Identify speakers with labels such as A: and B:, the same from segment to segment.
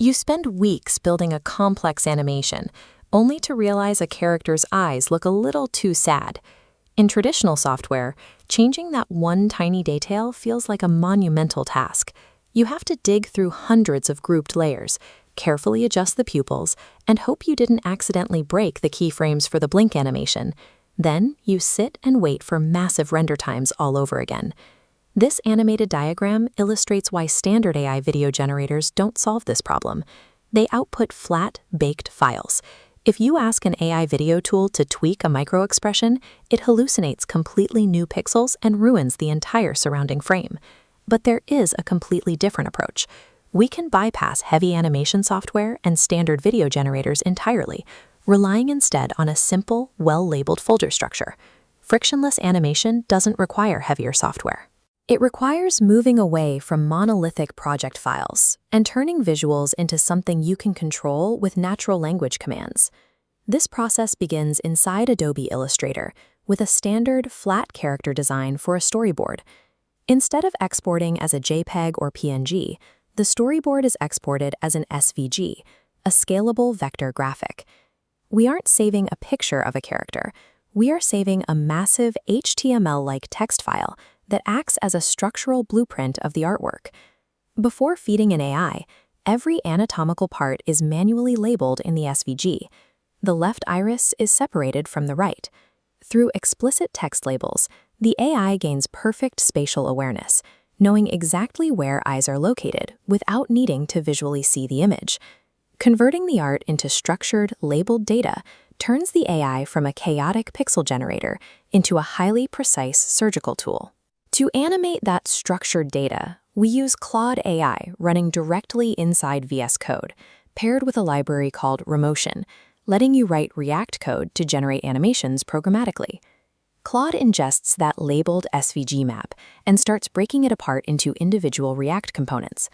A: You spend weeks building a complex animation, only to realize a character's eyes look a little too sad. In traditional software, changing that one tiny detail feels like a monumental task. You have to dig through hundreds of grouped layers, carefully adjust the pupils, and hope you didn't accidentally break the keyframes for the blink animation. Then you sit and wait for massive render times all over again. This animated diagram illustrates why standard AI video generators don't solve this problem. They output flat, baked files. If you ask an AI video tool to tweak a microexpression, it hallucinates completely new pixels and ruins the entire surrounding frame. But there is a completely different approach. We can bypass heavy animation software and standard video generators entirely, relying instead on a simple, well-labeled folder structure. Frictionless animation doesn't require heavier software. It requires moving away from monolithic project files and turning visuals into something you can control with natural language commands. This process begins inside Adobe Illustrator with a standard flat character design for a storyboard. Instead of exporting as a JPEG or PNG, the storyboard is exported as an SVG, a scalable vector graphic. We aren't saving a picture of a character. We are saving a massive HTML-like text file that acts as a structural blueprint of the artwork. Before feeding an AI, every anatomical part is manually labeled in the SVG. The left iris is separated from the right. Through explicit text labels, the AI gains perfect spatial awareness, knowing exactly where eyes are located without needing to visually see the image. Converting the art into structured, labeled data turns the AI from a chaotic pixel generator into a highly precise surgical tool. To animate that structured data, we use Claude AI running directly inside VS Code, paired with a library called Remotion, letting you write React code to generate animations programmatically. Claude ingests that labeled SVG map and starts breaking it apart into individual React components.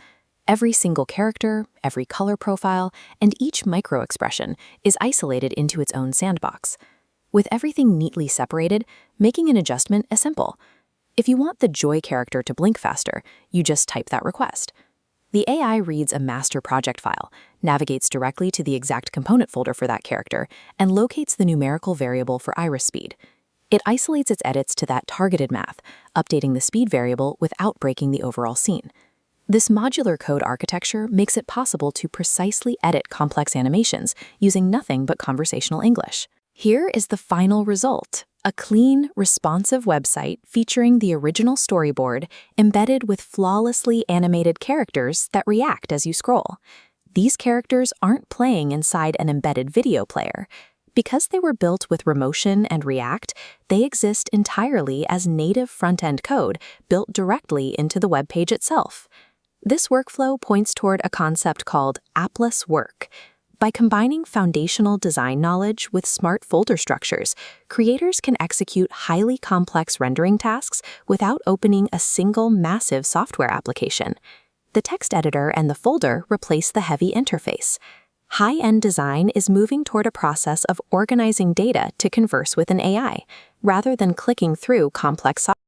A: Every single character, every color profile, and each microexpression is isolated into its own sandbox. With everything neatly separated, making an adjustment is simple. If you want the Joy character to blink faster, you just type that request. The AI reads a master project file, navigates directly to the exact component folder for that character, and locates the numerical variable for iris speed. It isolates its edits to that targeted math, updating the speed variable without breaking the overall scene. This modular code architecture makes it possible to precisely edit complex animations using nothing but conversational English. Here is the final result: a clean, responsive website featuring the original storyboard embedded with flawlessly animated characters that react as you scroll. These characters aren't playing inside an embedded video player. Because they were built with Remotion and React, they exist entirely as native front-end code built directly into the web page itself. This workflow points toward a concept called appless work. By combining foundational design knowledge with smart folder structures, creators can execute highly complex rendering tasks without opening a single massive software application. The text editor and the folder replace the heavy interface. High-end design is moving toward a process of organizing data to converse with an AI, rather than clicking through complex software.